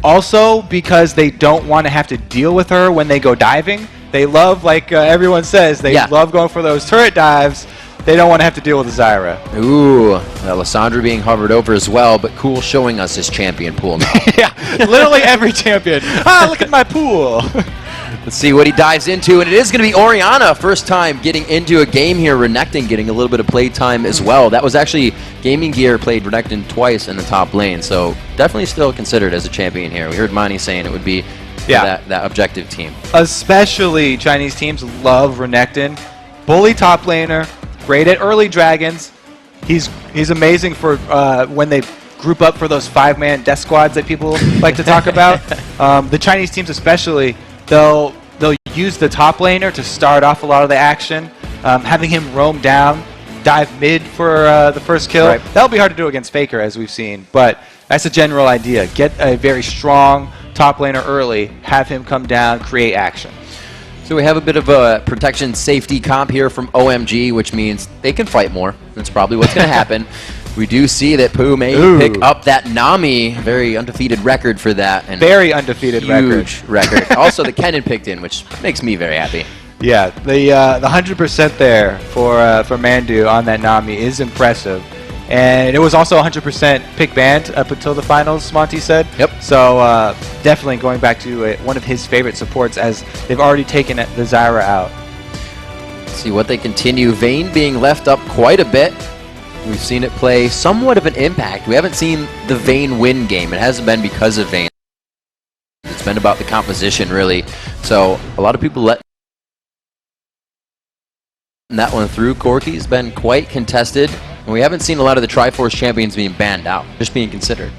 Also, because they don't want to have to deal with her when they go diving. They love, like everyone says, they love going for those turret dives. They don't want to have to deal with Zyra. Ooh, Alessandra being hovered over as well, but Cool showing us his champion pool now. Yeah, literally every champion. Ah, look at my pool. Let's see what he dives into, and it is going to be Orianna, first time getting into a game here. Renekton getting a little bit of play time as well. That was actually Gaming Gear played Renekton twice in the top lane, so definitely still considered as a champion here. We heard Mani saying it would be that objective team. Especially Chinese teams love Renekton. Bully top laner, great at early dragons. He's amazing for when they group up for those 5-man death squads that people like to talk about. The Chinese teams especially, they'll use the top laner to start off a lot of the action, having him roam down, dive mid for the first kill. Right. That'll be hard to do against Faker, as we've seen, but that's a general idea. Get a very strong top laner early, have him come down, create action. So we have a bit of a protection safety comp here from OMG, which means they can fight more. That's probably what's going to happen. We do see that Pooh may pick up that Nami, very undefeated record for that. And very undefeated huge record. Also, the Kennen picked in, which makes me very happy. Yeah, the 100% there for Mandu on that Nami is impressive. And it was also 100% pick banned up until the finals, Monty said. Yep. So definitely going back to one of his favorite supports, as they've already taken the Zyra out. Let's see what they continue. Vayne being left up quite a bit. We've seen it play somewhat of an impact. We haven't seen the Vayne win game. It hasn't been because of Vayne. It's been about the composition, really. So a lot of people let that one through. Corki's been quite contested. And we haven't seen a lot of the Triforce champions being banned out, just being considered.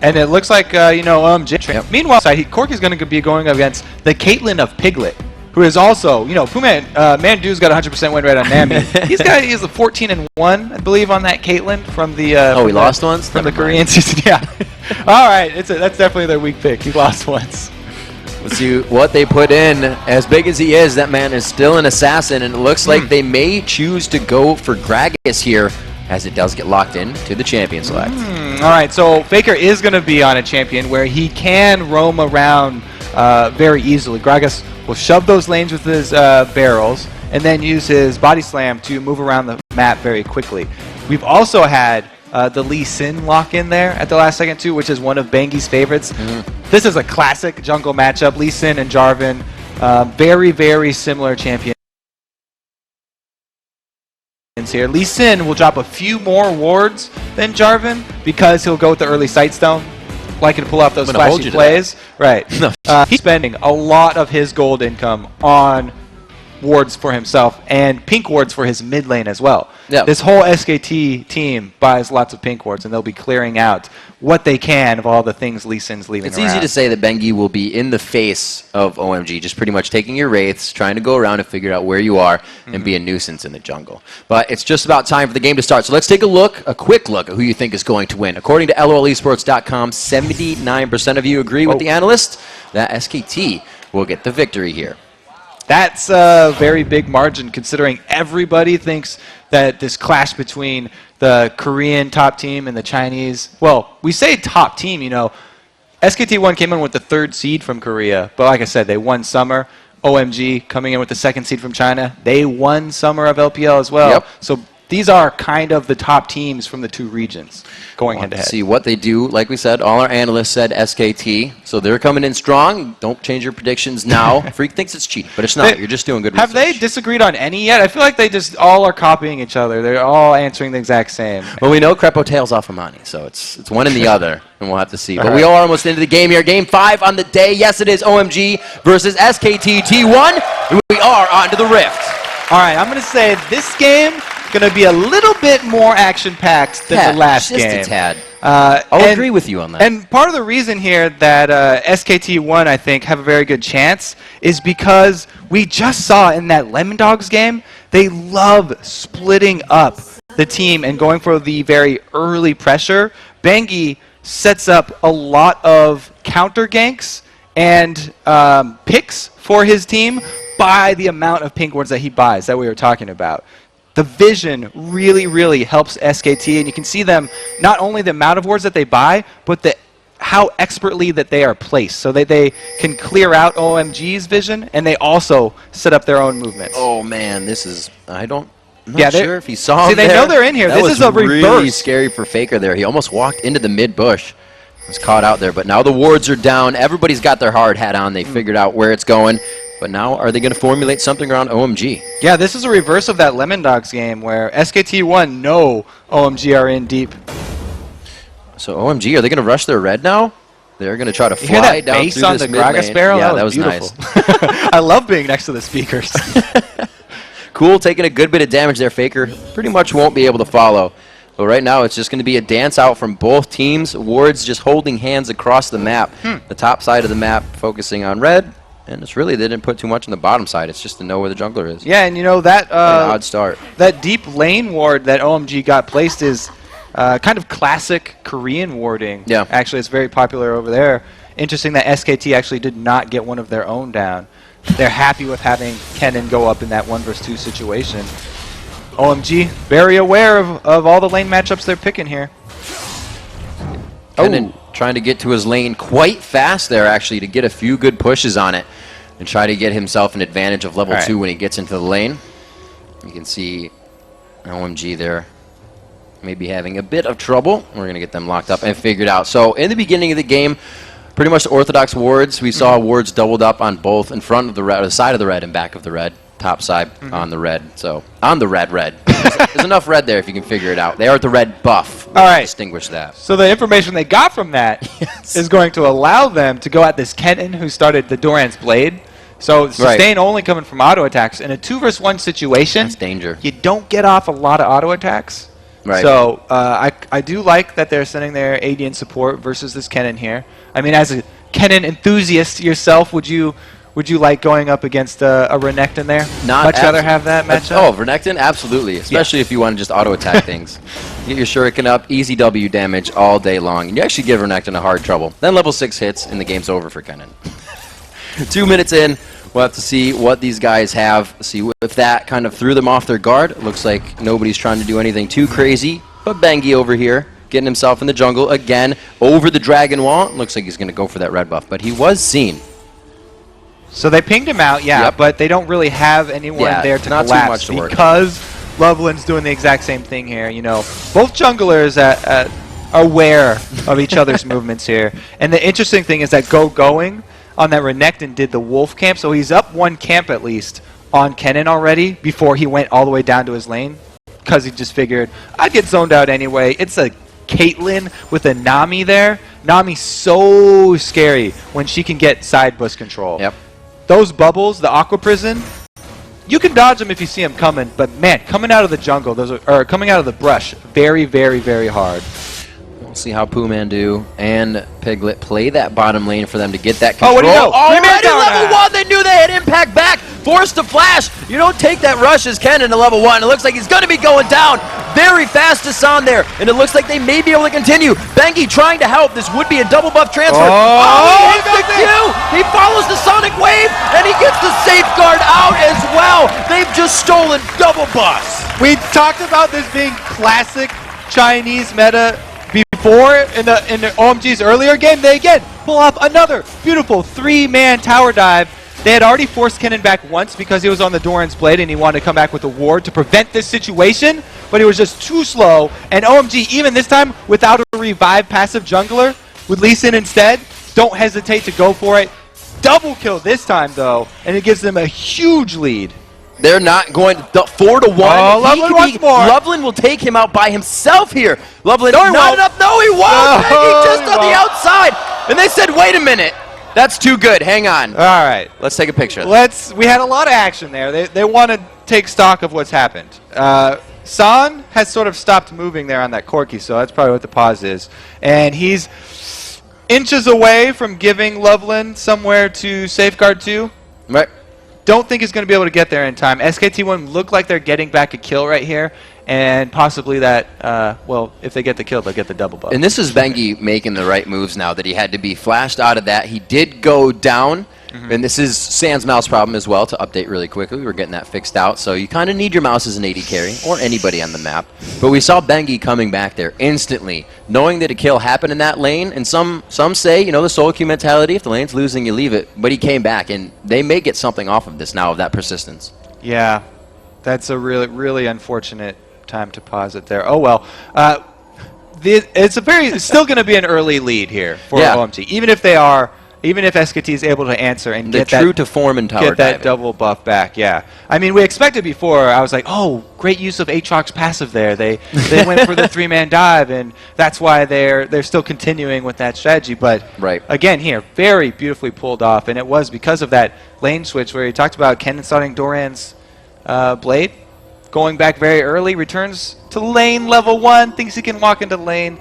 And it looks like, OMG. Meanwhile, Corki's going to be going against the Caitlyn of Piglet, who is also, Mandu's got 100% win rate on Nami. He's a 14-1, I believe, on that Caitlyn from the. He lost once from the Korean season. Yeah. All right, that's definitely their weak pick. He lost once. Let's see what they put in. As big as he is, that man is still an assassin, and it looks like they may choose to go for Gragas here, as it does get locked in to the champion select. All right, so Faker is going to be on a champion where he can roam around very easily. Gragas will shove those lanes with his barrels and then use his body slam to move around the map very quickly. We've also had the Lee Sin lock in there at the last second too, which is one of Bengi's favorites. This is a classic jungle matchup. Lee Sin and Jarvan, very, very similar champions here. Lee Sin will drop a few more wards than Jarvan because he'll go with the early Sightstone, liking to pull off those flashy plays. Right. He's spending a lot of his gold income on wards for himself and pink wards for his mid lane as well. Yep. This whole SKT team buys lots of pink wards, and they'll be clearing out what they can of all the things Lee Sin's leaving around. It's easy to say that Bengi will be in the face of OMG, just pretty much taking your wraiths, trying to go around and figure out where you are and be a nuisance in the jungle. But it's just about time for the game to start. So let's take a quick look at who you think is going to win. According to LOLesports.com, 79% of you agree with the analyst that SKT will get the victory here. That's a very big margin, considering everybody thinks that this clash between the Korean top team and the Chinese, well, we say top team, SKT1 came in with the 3rd seed from Korea, but like I said, they won Summer. OMG coming in with the 2nd seed from China. They won Summer of LPL as well. Yep. So these are kind of the top teams from the 2 regions going head-to-head. See what they do. Like we said, all our analysts said SKT, so they're coming in strong. Don't change your predictions now. Freak thinks it's cheating, but it's not. You're just doing good research. Have they disagreed on any yet? I feel like they just all are copying each other. They're all answering the exact same. Well, we know Crepo tails off Amani, so it's one and the other, and we'll have to see. But we are almost into the game here. Game 5 on the day. Yes, it is OMG versus SKT T1. We are on to the Rift. All right, I'm going to say this game going to be a little bit more action-packed than the last game. Just a tad. I'll agree with you on that. And part of the reason here that SKT1, I think, have a very good chance is because we just saw in that Lemon Dogs game, they love splitting up the team and going for the very early pressure. Bengi sets up a lot of counter ganks and picks for his team by the amount of pink wards that he buys that we were talking about. The vision really, really helps SKT, and you can see them, not only the amount of wards that they buy, but how expertly that they are placed, so that they can clear out OMG's vision, and they also set up their own movements. Oh man, this is I'm not Yeah, sure if he saw see, him they there. know they're in here. That This was is a really reverse. scary for Faker there. He almost walked into the mid bush. Was caught out there, but now the wards are down. Everybody's got their hard hat on. They figured out where it's going. But now, are they going to formulate something around OMG? Yeah, this is a reverse of that Lemon Dogs game where SKT1 know OMG are in deep. So OMG, are they going to rush their red now? They're going to try to You hear fly that down bass through on this the mid Gragas lane. barrel? Yeah, that was nice. beautiful. I love being next to the speakers. Cool, taking a good bit of damage there. Faker pretty much won't be able to follow. But right now, it's just going to be a dance out from both teams. Wards just holding hands across the map. The top side of the map focusing on red. And it's really, they didn't put too much on the bottom side. It's just to know where the jungler is. Yeah, and you know that An odd start. that deep lane ward that OMG got placed is kind of classic Korean warding. Yeah. Actually, it's very popular over there. Interesting that SKT actually did not get one of their own down. They're happy with having Kennen go up in that 1 versus 2 situation. OMG, very aware of all the lane matchups they're picking here. Kennen trying to get to his lane quite fast there, actually, to get a few good pushes on it and try to get himself an advantage of level 2 when he gets into the lane. You can see OMG there maybe having a bit of trouble. We're going to get them locked up and figured out. So in the beginning of the game, pretty much the orthodox wards, we saw wards doubled up on both in front of the red, or the side of the red and back of the red. Top side on the red. So on the red. There's enough red there if you can figure it out. They are at the red buff. All right. Distinguish that. So the information they got from that is going to allow them to go at this Kennen who started the Doran's Blade. So sustain only coming from auto attacks. In a 2 versus 1 situation, That's danger. you don't get off a lot of auto attacks. Right. So I do like that they're sending their AD in support versus this Kennen here. I mean, as a Kennen enthusiast yourself, would you like going up against a Renekton there? Much rather have that matchup? Oh, Renekton? Absolutely. Especially if you want to just auto-attack things. Get your shuriken up, easy W damage all day long. And you actually give Renekton a hard trouble. Then level 6 hits, and the game's over for Kennen. 2 minutes in, we'll have to see what these guys have. See if that kind of threw them off their guard. Looks like nobody's trying to do anything too crazy. But Bengi over here, getting himself in the jungle again, over the dragon wall. Looks like he's going to go for that red buff. But he was seen. So they pinged him out, but they don't really have anyone there to not collapse too much to work. because Loveland's doing the exact same thing here. You know, both junglers are aware of each other's movements here. And the interesting thing is that going on that Renekton did the wolf camp, so he's up 1 camp at least on Kennen already before he went all the way down to his lane because he just figured, I'd get zoned out anyway. It's a Caitlyn with a Nami there. Nami's so scary when she can get side bush control. Yep. Those bubbles, the Aqua Prison, you can dodge them if you see them coming, but man, coming out of the jungle, or coming out of the brush, very, very, very hard. We'll see how Poohmandu and Piglet play that bottom lane for them to get that control. Oh, where'd he go? Already level 1, they knew they had impact back. Forced to flash. You don't take that rush as Kennen to level 1. It looks like he's going to be going down very fast to San there, and it looks like they may be able to continue. Bengi trying to help. This would be a double buff transfer. He hits the Q. He follows the Sonic Wave, and he gets the safeguard out as well. They've just stolen double buffs. We talked about this being classic Chinese meta before in the OMG's earlier game. They again pull off another beautiful 3-man tower dive. They had already forced Kennen back once because he was on the Doran's Blade and he wanted to come back with a ward to prevent this situation, but he was just too slow. And OMG, even this time, without a revive passive jungler, with Lee Sin instead, don't hesitate to go for it. Double kill this time, though, and it gives them a huge lead. They're not going to 4-1. Oh, Loveland wants more. Loveland will take him out by himself here. Loveland, No, he not won't. enough. No, he won't. No, Bengi just he on the won't. outside. And they said, wait a minute. That's too good. Hang on. All right. Let's take a picture. We had a lot of action there. They want to take stock of what's happened. San has sort of stopped moving there on that Corki, so that's probably what the pause is. And he's inches away from giving Loveland somewhere to safeguard 2. Right. Don't think he's going to be able to get there in time. SKT1 look like they're getting back a kill right here, and possibly that, well, if they get the kill, they'll get the double buff. And this is Bengi making the right moves now that he had to be flashed out of that. He did go down, And this is Sans mouse problem as well, to update really quickly. We're getting that fixed out. So you kind of need your mouse as an AD carry, or anybody on the map. But we saw Bengi coming back there instantly, knowing that a kill happened in that lane. And some say, you know, the solo queue mentality, if the lane's losing, you leave it. But he came back, and they may get something off of this now, of that persistence. Yeah, that's a really, really unfortunate time to pause it there. Oh, well. It's still going to be an early lead here for OMG, even if SKT is able to answer and get that true to form and tower get that double buff back. Yeah, I mean, we expected before. I was like, oh, great use of Aatrox's passive there. They went for the 3-man dive, and that's why they're still continuing with that strategy. But again, here, very beautifully pulled off, and it was because of that lane switch where he talked about Ken starting Doran's blade. Going back very early, returns to lane level 1, thinks he can walk into lane.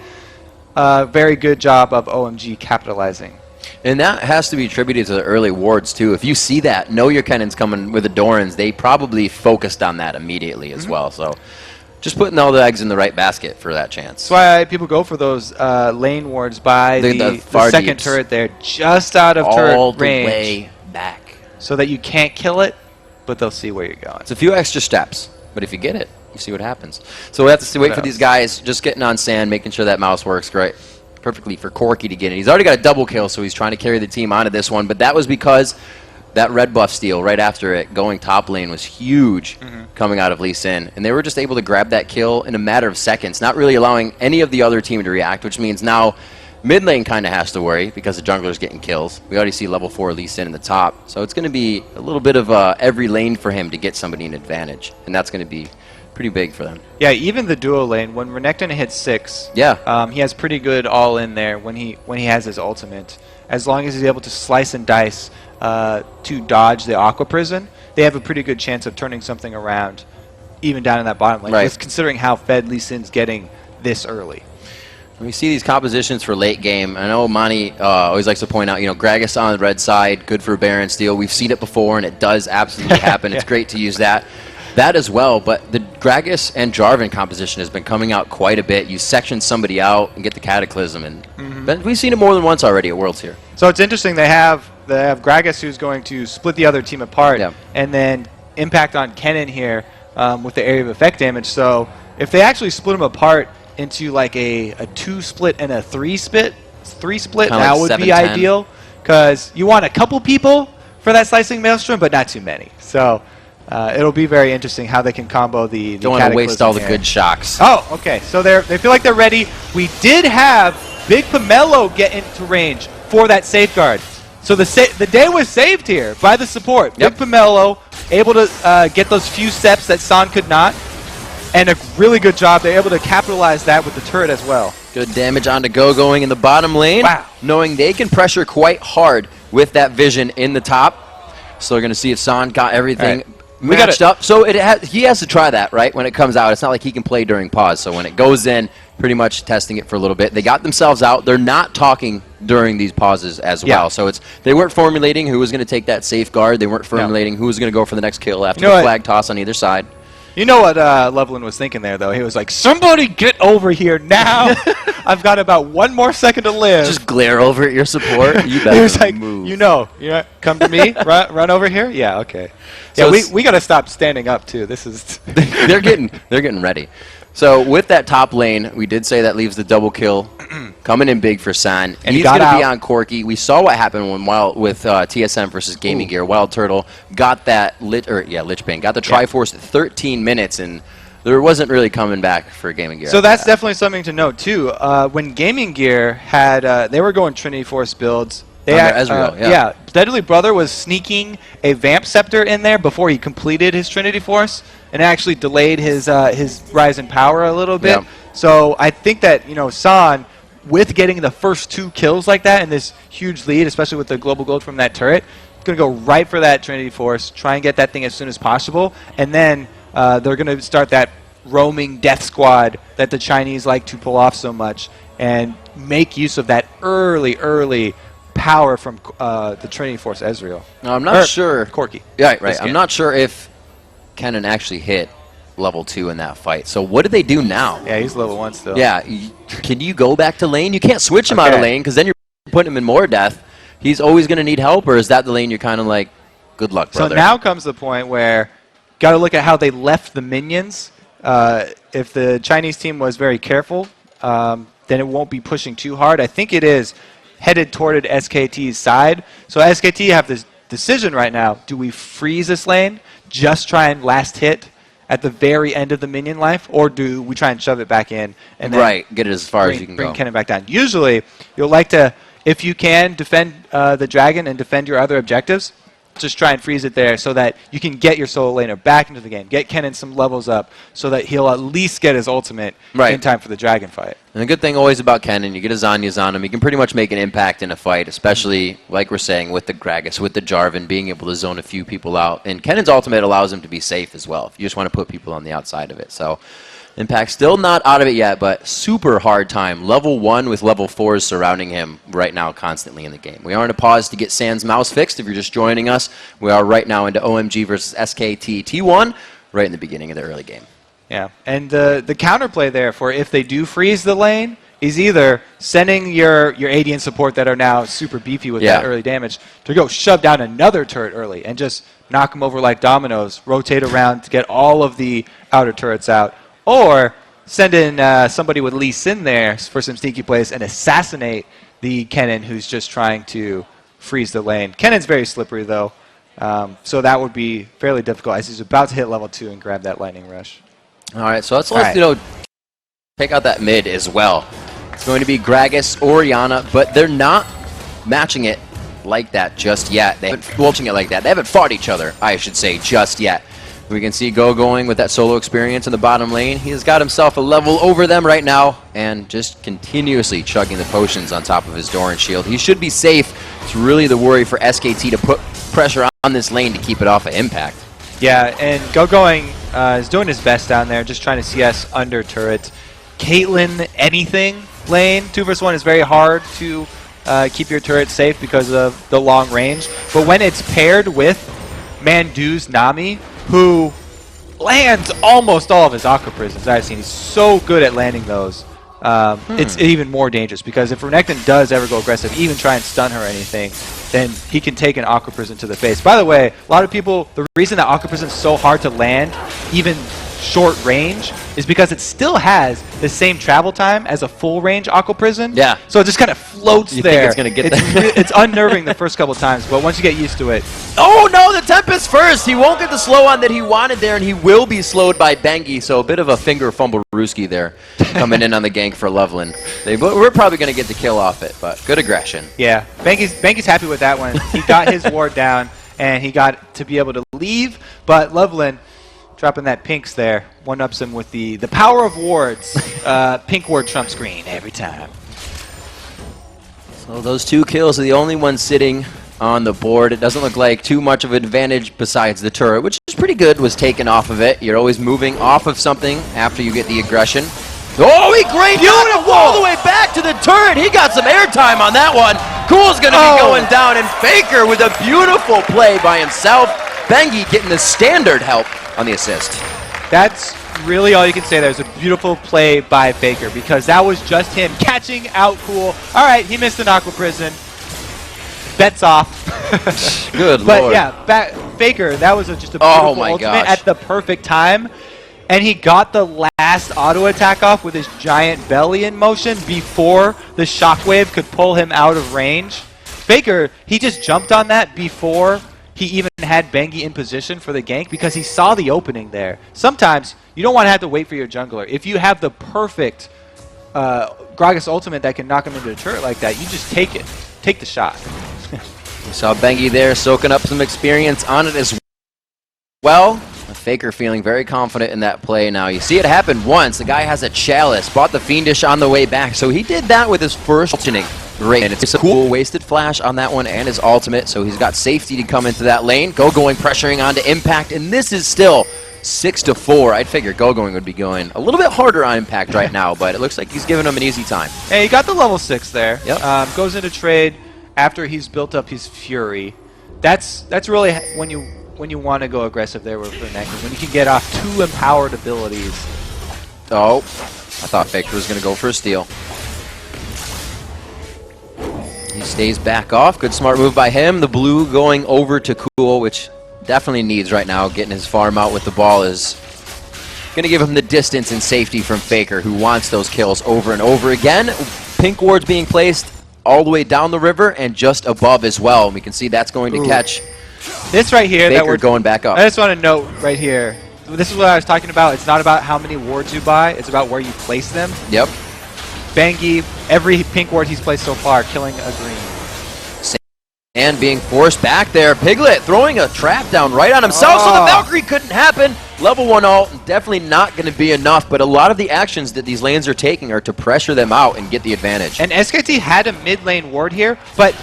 Very good job of OMG capitalizing. And that has to be attributed to the early wards, too. If you see that, know your cannons coming with the Dorans, they probably focused on that immediately as well. So just putting all the eggs in the right basket for that chance. That's why people go for those lane wards by the second turret there, just out of turret range. All the way back. So that you can't kill it, but they'll see where you're going. It's a few extra steps. But if you get it, you see what happens. So we have to wait for these guys just getting on sand, making sure that mouse works great, perfectly for Corki to get it. He's already got a double kill, so he's trying to carry the team onto this one. But that was because that red buff steal right after it going top lane was huge coming out of Lee Sin. And they were just able to grab that kill in a matter of seconds, not really allowing any of the other team to react, which means now mid lane kind of has to worry because the jungler's getting kills. We already see level 4 Lee Sin in the top. So it's going to be a little bit of every lane for him to get somebody an advantage. And that's going to be pretty big for them. Yeah, even the duo lane, when Renekton hits 6, he has pretty good all-in there when he has his ultimate. As long as he's able to slice and dice to dodge the Aqua Prison, they have a pretty good chance of turning something around, even down in that bottom lane, just considering how fed Lee Sin's getting this early. We see these compositions for late game. I know Monty always likes to point out, you know, Gragas on the red side, good for Baron steal. We've seen it before, and it does absolutely happen. It's great to use that as well. But the Gragas and Jarvan composition has been coming out quite a bit. You section somebody out and get the Cataclysm, and we've seen it more than once already at Worlds here. So it's interesting. They have Gragas, who's going to split the other team apart, and then impact on Kennen here with the area of effect damage. So if they actually split them apart into like a 2 split and a 3 split, that would be ideal, because you want a couple people for that slicing maelstrom, but not too many. So it'll be very interesting how they can combo the Don't want to waste all the good shocks. Oh, okay. So they feel like they're ready. We did have Big Pomelo get into range for that safeguard. So the day was saved here by the support. Big Pomelo able to get those few steps that San could not. And a really good job. They're able to capitalize that with the turret as well. Good damage on to Go going in the bottom lane. Wow. Knowing they can pressure quite hard with that vision in the top. So we're going to see if San got everything matched up. So he has to try that, right, when it comes out. It's not like he can play during pause. So when it goes in, pretty much testing it for a little bit. They got themselves out. They're not talking during these pauses as well. So they weren't formulating who was going to take that safeguard. They weren't formulating who was going to go for the next kill after the flag toss on either side. You know what Loveland was thinking there, though? He was like, somebody get over here now. I've got about 1 more second to live. Just glare over at your support. You better he was like, move. you know, come to me, run over here? Yeah, okay. So yeah, we got to stop standing up, too. This is they're getting ready. So with that top lane, we did say that leaves the double kill coming in big for San. And he's going to be on Corki. We saw what happened with TSM versus Gaming Gear. Wild Turtle got that Lich Bane, got the Triforce at 13 minutes, and there wasn't really coming back for Gaming Gear. So that's definitely something to note too. When Gaming Gear had, they were going Trinity Force builds. They had, Ezreal, Deadly Brother was sneaking a Vamp Scepter in there before he completed his Trinity Force, and actually delayed his rise in power a little bit. So I think that San, with getting the first 2 kills like that and this huge lead, especially with the global gold from that turret, going to go right for that Trinity Force, try and get that thing as soon as possible, and then they're going to start that roaming death squad that the Chinese like to pull off so much, and make use of that early power from the Trinity Force Ezreal. No, I'm not sure. Corki. Yeah, right. I'm not sure if Kennen actually hit level 2 in that fight. So what do they do now? Yeah, he's level 1 still. Yeah. Can you go back to lane? You can't switch him out of lane because then you're putting him in more death. he's always going to need help, or is that the lane you're kind of like, good luck, brother? So now comes the point where got to look at how they left the minions. If the Chinese team was very careful, then it won't be pushing too hard. I think it is headed toward SKT's side. So SKT have this decision right now. Do we freeze this lane, just try and last hit at the very end of the minion life, or do we try and shove it back in and then get it as far as you can bring go? Kennen back down? Usually, you'll like to, if you can, defend the dragon and defend your other objectives. Just try and freeze it there so that you can get your solo laner back into the game. Get Kennen some levels up so that he'll at least get his ultimate in time for the dragon fight. And the good thing always about Kennen, you get his Zanyas on him, he can pretty much make an impact in a fight, especially, like we're saying, with the Gragas, with the Jarvan, being able to zone a few people out. And Kennen's ultimate allows him to be safe as well, if you just want to put people on the outside of it. So Impact still not out of it yet, but super hard time. Level 1 with level 4s surrounding him right now constantly in the game. We are in a pause to get Sans mouse fixed. If you're just joining us, we are right now into OMG versus SKT T1, right in the beginning of the early game. Yeah, and the counterplay there for if they do freeze the lane is either sending your AD and support that are now super beefy with that early damage to go shove down another turret early and just knock them over like dominoes, rotate around to get all of the outer turrets out, or send in somebody with Lee Sin there for some sneaky plays and assassinate the Kennen who's just trying to freeze the lane. Kennen's very slippery, though, so that would be fairly difficult as he's about to hit level 2 and grab that lightning rush. All right, so let's take out that mid as well. It's going to be Gragas or Yana, but they're not matching it like that just yet. They haven't watching it like that. They haven't fought each other, I should say, just yet. We can see Go going with that solo experience in the bottom lane. He has got himself a level over them right now and just continuously chugging the potions on top of his Doran shield. He should be safe. It's really the worry for SKT to put pressure on this lane to keep it off of Impact. Yeah, and Going is doing his best down there, just trying to CS under turret. Caitlyn, anything lane. 2 versus 1 is very hard to keep your turret safe because of the long range. But when it's paired with Mandu's Nami, who lands almost all of his Aqua Prisms I've seen. He's so good at landing those. It's even more dangerous because if Renekton does ever go aggressive, even try and stun her or anything, then he can take an Aqua Prism to the face. By the way, a lot of people, the reason that Aqua Prism is so hard to land, even short range, is because it still has the same travel time as a full range Aqua Prism. Yeah. So it just kind of floats you there. Think it's going to get there? It's unnerving the first couple times, but once you get used to it. Oh no, the Tempest first! He won't get the slow on that he wanted there, and he will be slowed by Bengi, so a bit of a finger fumble Ruski there, coming in on the gank for Loveland. We're probably going to get the kill off it, but good aggression. Yeah, Bengi's happy with that one. He got his ward down, and he got to be able to leave, but Loveland dropping that pinks there, one-ups him with the power of wards. Pink ward trumps green every time. So those 2 kills are the only ones sitting on the board. It doesn't look like too much of an advantage besides the turret, which is pretty good, was taken off of it. You're always moving off of something after you get the aggression. Oh, he great beautiful all the way back to the turret. He got some airtime on that one. Cool's going to be going down, and Faker with a beautiful play by himself. Bengi getting the standard help on the assist. That's really all you can say. There's a beautiful play by Faker because that was just him catching out Cool. All right, he missed an Aqua Prison. Bets off. Good lord. But yeah, Faker, that was just a beautiful ultimate at the perfect time. And he got the last auto attack off with his giant belly in motion before the shockwave could pull him out of range. Faker, he just jumped on that before he even had Bengi in position for the gank because he saw the opening there. Sometimes you don't want to have to wait for your jungler. If you have the perfect Gragas ultimate that can knock him into a turret like that, you just take it. Take the shot. You saw Bengi there soaking up some experience on it as well. Faker feeling very confident in that play now. You see it happen once. The guy has a chalice, bought the Fiendish on the way back. So he did that with his first inning. Great. And it's a cool wasted flash on that one and his ultimate. So he's got safety to come into that lane. Going, pressuring onto Impact. And this is still 6-4. I'd figure Going would be going a little bit harder on Impact right now, but it looks like he's giving him an easy time. Hey, he got the level 6 there. Yep. Goes into trade after he's built up his Fury. That's really when you want to go aggressive there with Renekton, when you can get off 2 empowered abilities. Oh, I thought Faker was going to go for a steal. He stays back off. Good smart move by him. The blue going over to Cool, which definitely needs right now. Getting his farm out with the ball is going to give him the distance and safety from Faker, who wants those kills over and over again. Pink wards being placed all the way down the river and just above as well. And we can see that's going to catch this right here. Faker that we're going back up. I just want to note right here. This is what I was talking about. It's not about how many wards you buy. It's about where you place them. Yep. Bangi, every pink ward he's placed so far, killing a green. And being forced back there. Piglet throwing a trap down right on himself, so the Valkyrie couldn't happen. Level 1 ult, definitely not going to be enough, but a lot of the actions that these lanes are taking are to pressure them out and get the advantage. And SKT had a mid lane ward here, but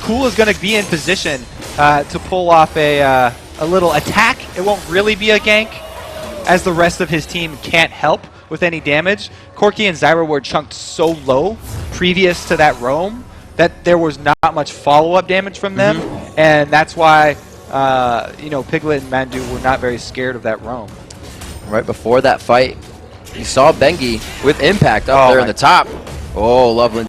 Cool is going to be in position to pull off a little attack. It won't really be a gank, as the rest of his team can't help with any damage. Corki and Zyra were chunked so low previous to that roam that there was not much follow-up damage from them, and that's why you know, Piglet and Mandu were not very scared of that roam. Right before that fight, you saw Bengi with impact up there in the top. Oh, Loveland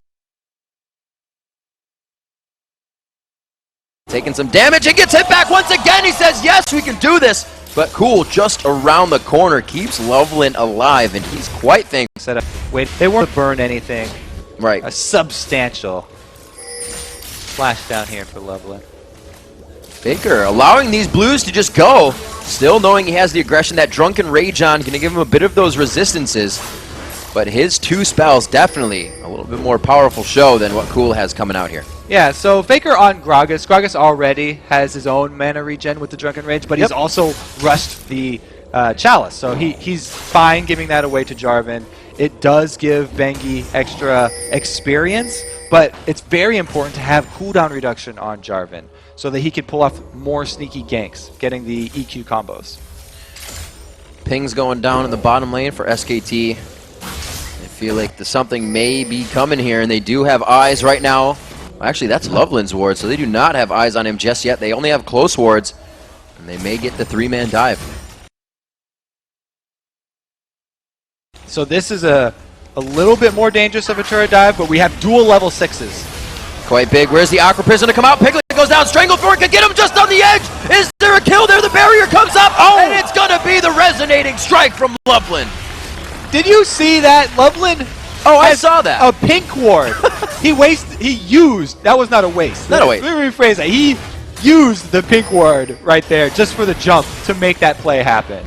taking some damage and gets hit back once again. He says, yes, we can do this. But Cool just around the corner keeps Loveland alive, and he's quite thankful. Wait, they weren't burn anything. Right. A substantial splash down here for Loveland. Faker allowing these blues to just go, still knowing he has the aggression, that drunken rage on, going to give him a bit of those resistances. But his 2 spells definitely a little bit more powerful show than what Cool has coming out here. Yeah, so Faker on Gragas. Gragas already has his own mana regen with the drunken rage, but he's also rushed the Chalice, so he's fine giving that away to Jarvan. It does give Bengi extra experience, but it's very important to have cooldown reduction on Jarvan so that he can pull off more sneaky ganks, getting the EQ combos. Ping's going down in the bottom lane for SKT. I feel like something may be coming here, and they do have eyes right now. Actually, that's Loveland's ward, so they do not have eyes on him just yet. They only have close wards, and they may get the 3-man dive. So this is a little bit more dangerous of a turret dive, but we have dual level 6s. Quite big. Where's the Aqua Prism to come out? Piglet goes down. Stranglethorn can get him just on the edge. Is there a kill there? The barrier comes up. Oh, and it's going to be the resonating strike from Loveland. Did you see that? Loveland I saw that. A pink ward. He used, that was not a waste. Not a waste. Let me rephrase that. He used the pink ward right there just for the jump to make that play happen.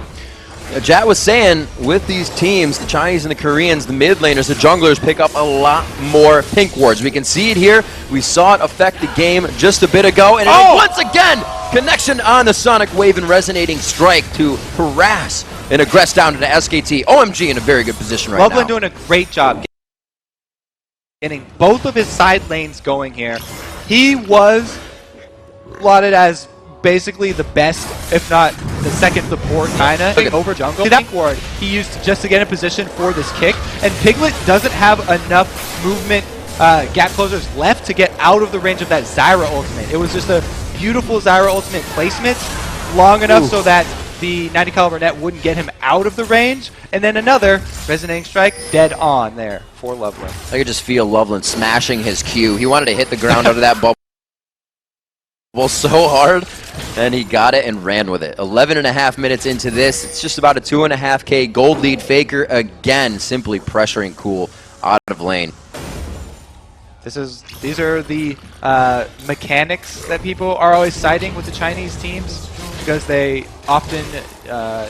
Jat was saying, with these teams, the Chinese and the Koreans, the mid laners, the junglers pick up a lot more pink wards. We can see it here. We saw it affect the game just a bit ago. And once again, connection on the Sonic Wave and resonating strike to harass and aggress down to the SKT. OMG in a very good position right now. Loveland doing a great job getting both of his side lanes going here. He was lauded as basically the best, if not the second support, kinda over jungle. See that ward he used just to get in position for this kick, and Piglet doesn't have enough movement gap closers left to get out of the range of that Zyra ultimate. It was just a beautiful Zyra ultimate placement, long enough so that the 90 caliber net wouldn't get him out of the range, and then another resonating strike dead on there for Loveland. I could just feel Loveland smashing his Q. He wanted to hit the ground out of that bubble so hard, and he got it and ran with it. 11.5 minutes into this, it's just about a 2.5K gold lead. Faker again simply pressuring Cool out of lane. These are the mechanics that people are always citing with the Chinese teams, because they often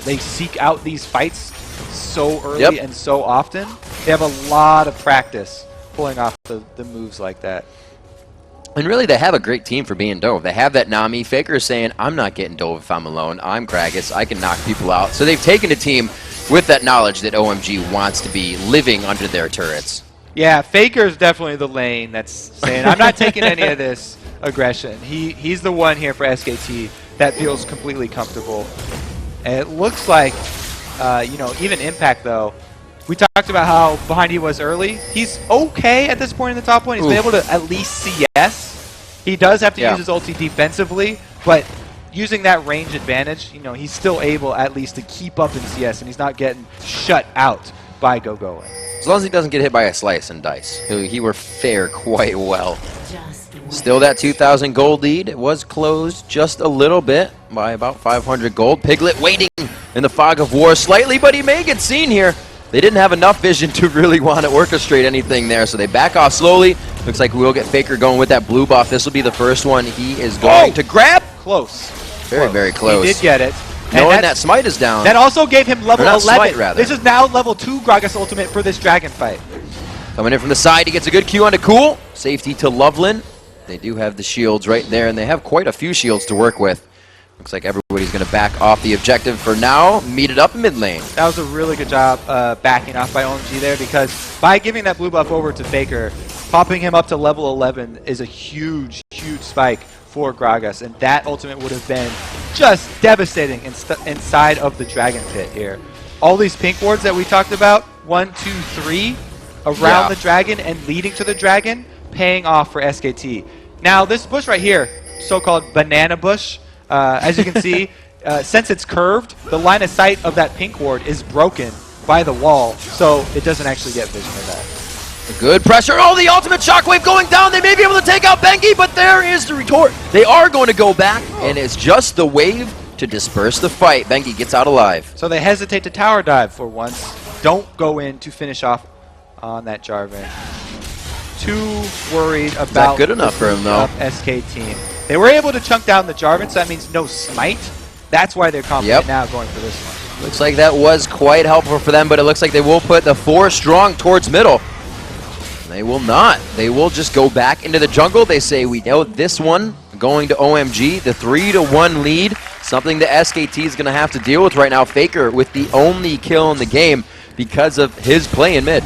they seek out these fights so early and so often. They have a lot of practice pulling off the moves like that. And really, they have a great team for being Dove. They have that Nami. Faker is saying, I'm not getting Dove if I'm alone. I'm Gragas. I can knock people out. So they've taken a team with that knowledge that OMG wants to be living under their turrets. Yeah, Faker's definitely the lane that's saying, I'm not taking any of this aggression. He's the one here for SKT that feels completely comfortable. And it looks like, you know, even Impact, though, we talked about how behind he was early. He's okay at this point in the top lane. He's been able to at least CS. He does have to use his ulti defensively, but using that range advantage, you know, he's still able at least to keep up in CS, and he's not getting shut out by Go-Going. As long as he doesn't get hit by a slice and dice, he will fare quite well. Just Still that 2,000 gold lead. It was closed just a little bit by about 500 gold. Piglet waiting in the fog of war slightly, but he may get seen here. They didn't have enough vision to really want to orchestrate anything there, so they back off slowly. Looks like we will get Faker going with that blue buff. This will be the first one he is going to grab. Close. Very, very close. He did get it. Knowing that Smite is down. That also gave him level Or not 11. Smite, rather. This is now level 2 Gragas ultimate for this dragon fight. Coming in from the side, he gets a good Q onto Cool. Safety to Loveland. They do have the shields right there, and they have quite a few shields to work with. Looks like everybody's going to back off the objective for now. Meet it up in mid lane. That was a really good job backing off by OMG there, because by giving that blue buff over to Faker, popping him up to level 11 is a huge, huge spike for Gragas, and that ultimate would have been just devastating inside of the Dragon Pit here. All these pink wards that we talked about, 1, 2, 3, around the dragon and leading to the dragon, paying off for SKT. Now, this bush right here, so-called banana bush, as you can see, since it's curved, the line of sight of that pink ward is broken by the wall, so it doesn't actually get vision of that. Good pressure. Oh, the ultimate shockwave going down. They may be able to take out Bengi, but there is the retort. They are going to go back, and it's just the wave to disperse the fight. Bengi gets out alive. So they hesitate to tower dive for once. Don't go in to finish off on that Jarvan. Too worried about that good enough for him, though? SK team. They were able to chunk down the Jarvan, so that means no smite. That's why they're confident now going for this one. Looks like that was quite helpful for them, but it looks like they will put the 4 strong towards middle. They will not. They will just go back into the jungle. They say, we know this one going to OMG, the 3-1 lead, something that SKT is going to have to deal with right now. Faker with the only kill in the game because of his play in mid.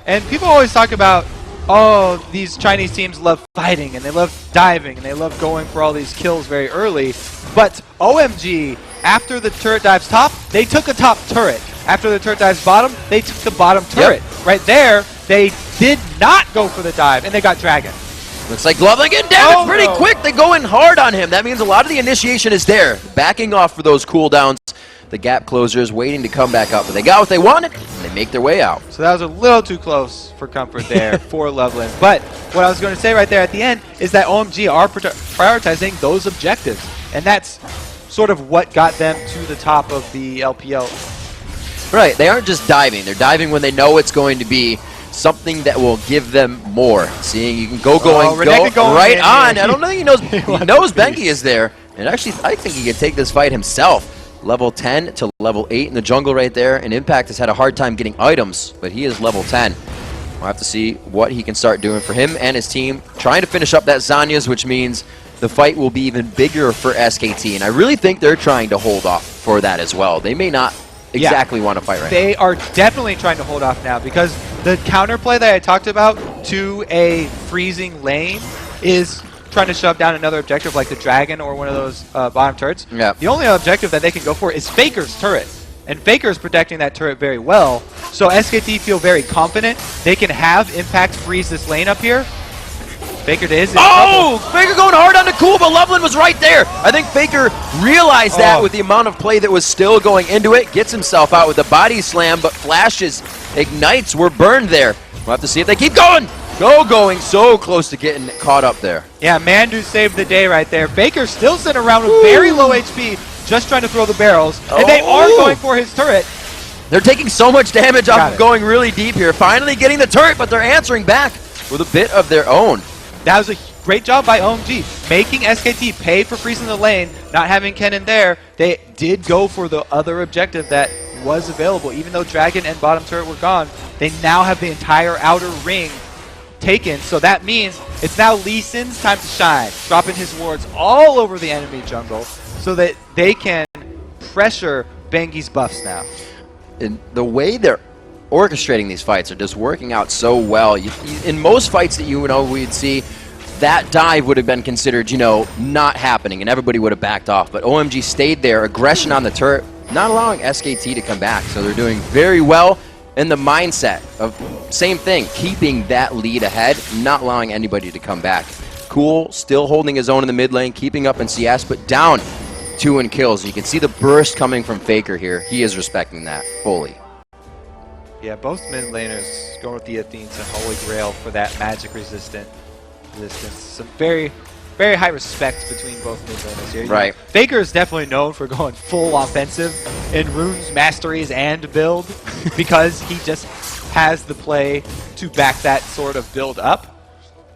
And people always talk about, oh, these Chinese teams love fighting, and they love diving, and they love going for all these kills very early. But OMG, after the turret dives top, they took a top turret. After the turret dives bottom, they took the bottom turret. Right there, they did not go for the dive, and they got Dragon. Looks like Loveland getting damaged pretty quick. They go in hard on him. That means a lot of the initiation is there. Backing off for those cooldowns. The gap closers waiting to come back up. But they got what they wanted, and they make their way out. So that was a little too close for comfort there for Loveland. But what I was going to say right there at the end is that OMG are prioritizing those objectives. And that's sort of what got them to the top of the LPL. Right, they aren't just diving. They're diving when they know it's going to be something that will give them more. Seeing you can go right on. I don't know. He knows Bengi is there, and actually, I think he could take this fight himself. Level 10 to level 8 in the jungle right there, and Impact has had a hard time getting items, but he is level 10. We'll have to see what he can start doing for him and his team. Trying to finish up that Zanya's, which means the fight will be even bigger for SKT, and I really think they're trying to hold off for that as well. They may not exactly want to fight right now. They are definitely trying to hold off now, because the counterplay that I talked about to a freezing lane is trying to shove down another objective like the Dragon or one of those bottom turrets. The only objective that they can go for is Faker's turret. And Faker's protecting that turret very well. So SKT feel very confident. They can have Impact freeze this lane up here. Faker is in trouble. Faker going hard on the Cool, but Loveland was right there. I think Faker realized that with the amount of play that was still going into it. Gets himself out with the body slam, but flashes, ignites, were burned there. We'll have to see if they keep going. Going so close to getting caught up there. Yeah, Mandu saved the day right there. Faker still sitting around with very low HP, just trying to throw the barrels. And they are going for his turret. They're taking so much damage off of going really deep here. Finally getting the turret, but they're answering back with a bit of their own. That was a great job by OMG. Making SKT pay for freezing the lane, not having Kennen there. They did go for the other objective that was available. Even though Dragon and bottom turret were gone, they now have the entire outer ring taken. So that means it's now Lee Sin's time to shine. Dropping his wards all over the enemy jungle so that they can pressure Bengi's buffs now. And the way they're orchestrating these fights are just working out so well. In most fights that we'd see, that dive would have been considered, not happening, and everybody would have backed off. But OMG stayed there, aggression on the turret, not allowing SKT to come back. So they're doing very well in the mindset of same thing, keeping that lead ahead, not allowing anybody to come back. Cool, still holding his own in the mid lane, keeping up in CS, but down 2 in kills. You can see the burst coming from Faker here. He is respecting that fully. Yeah, both mid laners going with the Athenes and Holy Grail for that magic resistant. existence. Some very, very high respect between both mid laners here. Right. Faker is definitely known for going full offensive in runes, masteries, and build because he just has the play to back that sort of build up.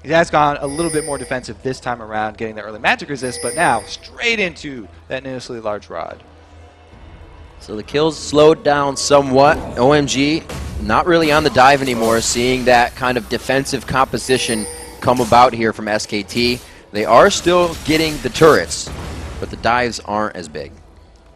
He has gone a little bit more defensive this time around, getting the early magic resist, but now straight into that needlessly large rod. So the kills slowed down somewhat. OMG not really on the dive anymore, seeing that kind of defensive composition come about here from SKT. They are still getting the turrets, but the dives aren't as big.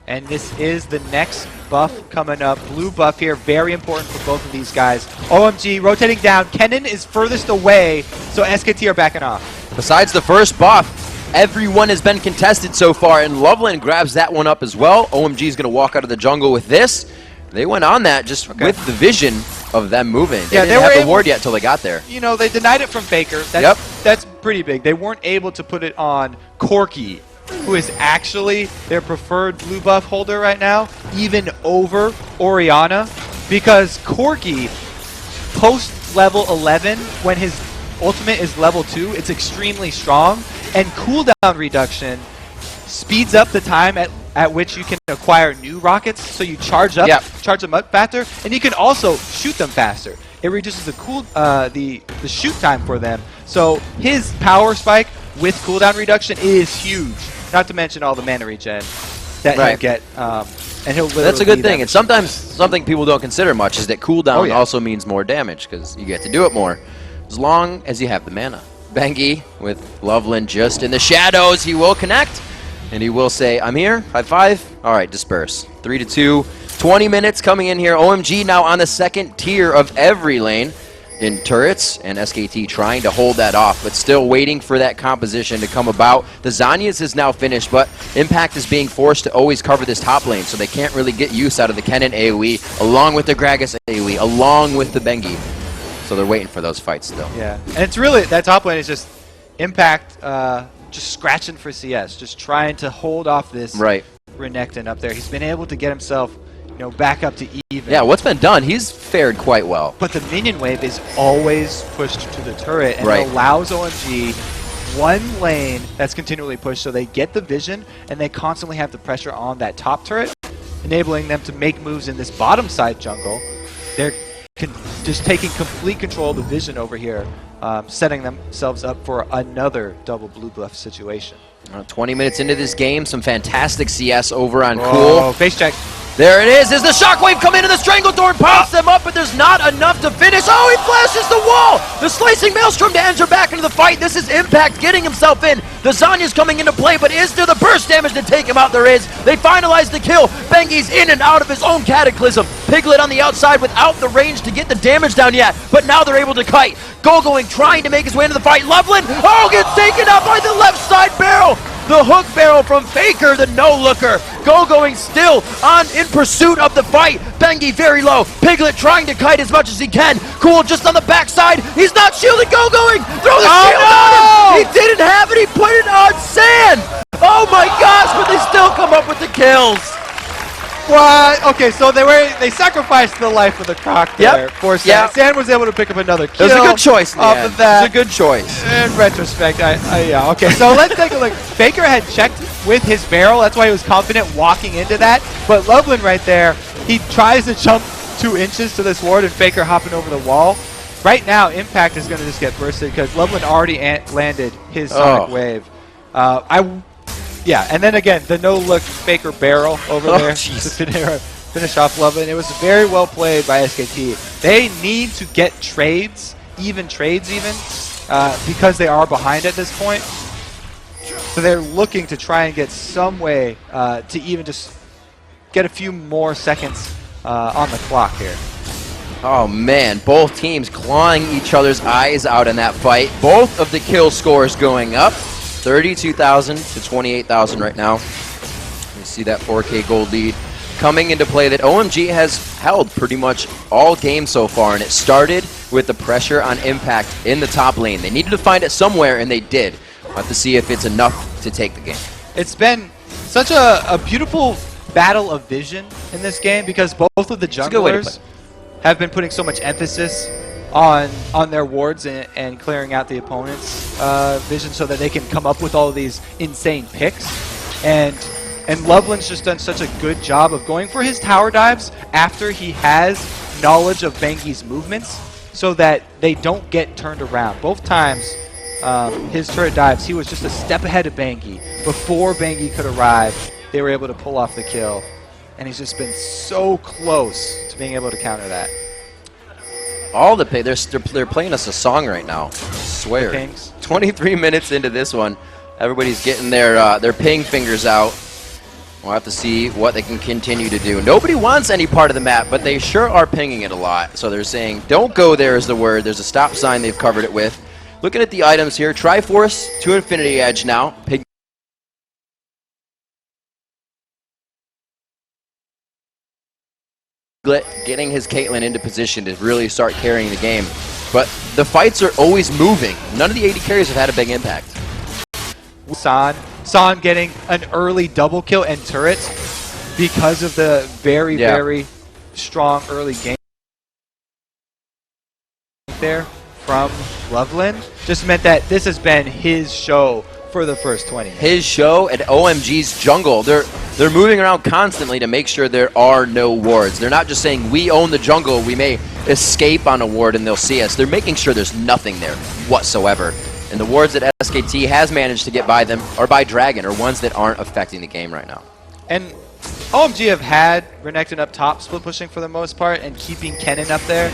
And this is the next buff coming up. Blue buff here, very important for both of these guys. OMG rotating down. Kennen is furthest away, so SKT are backing off. Besides the first buff, everyone has been contested so far, and Loveland grabs that one up as well. OMG is going to walk out of the jungle with this. They went on that just with the vision of them moving. They didn't have the ward yet until they got there. You know, they denied it from Faker. That's pretty big. They weren't able to put it on Corki, who is actually their preferred blue buff holder right now, even over Orianna, because Corki, post level 11, when his ultimate is level 2, it's extremely strong, and cooldown reduction speeds up the time at which you can acquire new rockets, so you charge them up faster, and you can also shoot them faster. It reduces the shoot time for them. So his power spike with cooldown reduction is huge. Not to mention all the mana regen that he'll get, and he'll literally. That's a good thing. And sometimes something people don't consider much is that cooldown also means more damage because you get to do it more, as long as you have the mana. Bengi with Loveland just in the shadows. He will connect, and he will say, "I'm here." High five. All right, disperse. 3-2. 20 minutes coming in here. OMG now on the second tier of every lane in turrets, and SKT trying to hold that off, but still waiting for that composition to come about. The Zhonya's is now finished, but Impact is being forced to always cover this top lane, so they can't really get use out of the Kennen AoE, along with the Gragas AoE, along with the Bengi. So they're waiting for those fights still. Yeah, and it's really, that top lane is just Impact just scratching for CS, just trying to hold off this Renekton up there. He's been able to get himself back up to even. Yeah, what's been done, he's fared quite well. But the minion wave is always pushed to the turret, and it allows OMG one lane that's continually pushed, so they get the vision, and they constantly have the pressure on that top turret, enabling them to make moves in this bottom side jungle. They're just taking complete control of the vision over here, setting themselves up for another double blue buff situation. 20 minutes into this game, some fantastic CS over on Cool. Face check. There it is. As the Shockwave come in and the Stranglethorn pops them up, but there's not enough to finish. Oh, he flashes the wall! The Slicing Maelstrom to enter back into the fight. This is Impact getting himself in. The Zhonya's coming into play, but is there the burst damage to take him out? There is. They finalize the kill. Bengi's in and out of his own Cataclysm. Piglet on the outside without the range to get the damage down yet, but now they're able to kite. Going, trying to make his way into the fight. Loveland, gets taken out by the left side barrel. The hook barrel from Faker, the no-looker. Going still in pursuit of the fight. Bengi very low. Piglet trying to kite as much as he can. Cool just on the backside. He's not shielding. Going. Throw the shield on him. He didn't have it. He put it on Sand. Oh my gosh, but they still come up with the kills. What? Okay, so they sacrificed the life of the Croc there for Sand. Sand was able to pick up another kill. It was a good choice off of that. It was a good choice. In retrospect, yeah. Okay, so let's take a look. Faker had checked with his barrel. That's why he was confident walking into that. But Loveland right there, he tries to jump 2 inches to this ward, and Faker hopping over the wall. Right now, Impact is going to just get bursted because Loveland already landed his Sonic Wave. Yeah, and then again, the no-look Faker barrel over there to finish off Loveland. It was very well played by SKT. They need to get trades, because they are behind at this point. So they're looking to try and get some way to even just get a few more seconds on the clock here. Oh man, both teams clawing each other's eyes out in that fight. Both of the kill scores going up. 32,000 to 28,000 right now. You see that 4K gold lead coming into play that OMG has held pretty much all game so far, and it started with the pressure on Impact in the top lane. They needed to find it somewhere, and they did. We'll have to see if it's enough to take the game. It's been such a beautiful battle of vision in this game because both of the junglers have been putting so much emphasis on their wards and clearing out the opponent's vision so that they can come up with all of these insane picks. And Loveland's just done such a good job of going for his tower dives after he has knowledge of Bengi's movements so that they don't get turned around. Both times his turret dives, he was just a step ahead of Bengi. Before Bengi could arrive, they were able to pull off the kill. And he's just been so close to being able to counter that. All the they're playing us a song right now. I swear. 23 minutes into this one, everybody's getting their ping fingers out. We'll have to see what they can continue to do. Nobody wants any part of the map, but they sure are pinging it a lot. So they're saying, don't go there is the word. There's a stop sign they've covered it with. Looking at the items here, Triforce to Infinity Edge now. Getting his Caitlyn into position to really start carrying the game. But the fights are always moving. None of the AD carries have had a big impact. San getting an early double kill and turret because of the very strong early game there from Loveland. Just meant that this has been his show for the first 20 minutes. His show at OMG's jungle. They're moving around constantly to make sure there are no wards. They're not just saying we own the jungle, we may escape on a ward and they'll see us. They're making sure there's nothing there whatsoever. And the wards that SKT has managed to get by them, or by Dragon, are ones that aren't affecting the game right now. And OMG have had Renekton up top split pushing for the most part, and keeping Kennen up there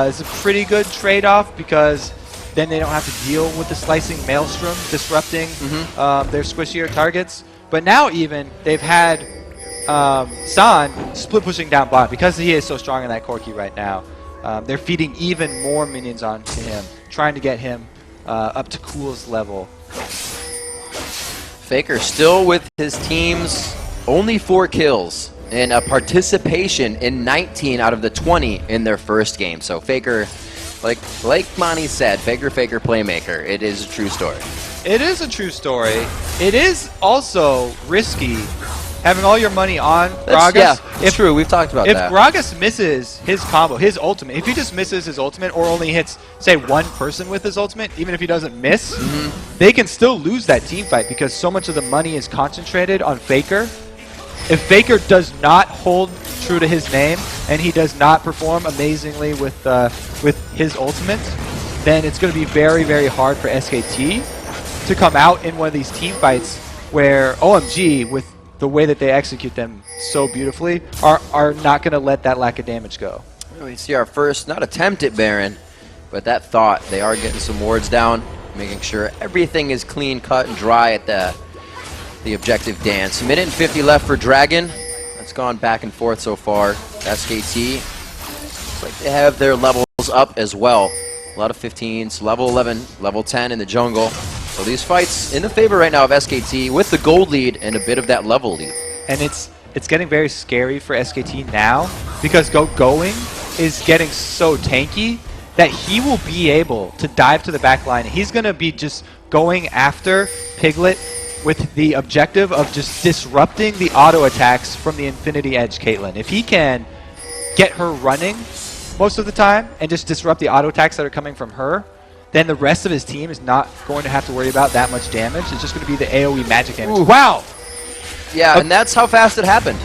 is a pretty good trade-off because then they don't have to deal with the slicing Maelstrom disrupting their squishier targets. But now even, they've had San split pushing down bot because he is so strong in that Corki right now. They're feeding even more minions onto him, trying to get him up to Cool's level. Faker still with his team's only 4 kills and a participation in 19 out of the 20 in their first game. So Faker, like Monty said, Faker playmaker. It is a true story. It is a true story. It is also risky having all your money on Gragas. Yeah, it's true. We've talked about that. If Gragas misses his combo, his ultimate, if he just misses his ultimate or only hits, say, one person with his ultimate, even if he doesn't miss, they can still lose that team fight because so much of the money is concentrated on Faker. If Faker does not hold true to his name and he does not perform amazingly with his ultimate, then it's going to be very, very hard for SKT to come out in one of these team fights where OMG, with the way that they execute them so beautifully, are not going to let that lack of damage go. We see our first, not attempt at Baron, but that thought. They are getting some wards down, making sure everything is clean, cut, and dry at the objective dance. A minute and 50 left for Dragon. That's gone back and forth so far. SKT, looks like they have their levels up as well. A lot of 15s, level 11, level 10 in the jungle. So these fights in the favor right now of SKT with the gold lead and a bit of that level lead. And it's getting very scary for SKT now because Going is getting so tanky that he will be able to dive to the back line. He's going to be just going after Piglet with the objective of just disrupting the auto attacks from the Infinity Edge Caitlyn. If he can get her running most of the time and just disrupt the auto attacks that are coming from her, then the rest of his team is not going to have to worry about that much damage. It's just going to be the AoE magic damage. Ooh. Wow! Yeah, and that's how fast it happened.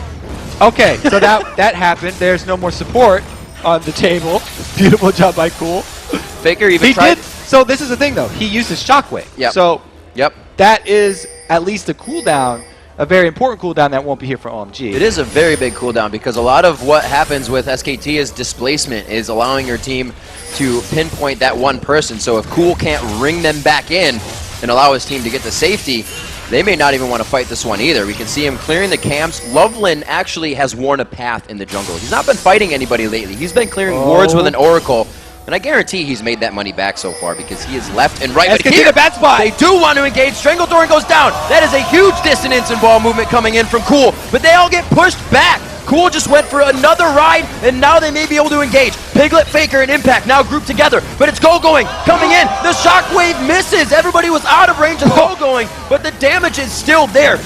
Okay, so that happened. There's no more support on the table. Beautiful job by Cool. Faker even tried. So this is the thing, though. He used his Shockwave. Yep. So yep. That is at least a cooldown, a very important cooldown that won't be here for OMG. It is a very big cooldown because a lot of what happens with SKT is displacement, is allowing your team to pinpoint that one person. So if Cool can't ring them back in and allow his team to get the safety, they may not even want to fight this one either. We can see him clearing the camps. Loveland actually has worn a path in the jungle. He's not been fighting anybody lately. He's been clearing wards with an Oracle. And I guarantee he's made that money back so far because he is left and right. SKT the bad spot. They do want to engage. Strangledoring goes down. That is a huge dissonance in ball movement coming in from Cool. But they all get pushed back. Cool just went for another ride, and now they may be able to engage. Piglet, Faker, and Impact now grouped together, but it's Going coming in. The Shockwave misses. Everybody was out of range of Going, but the damage is still there.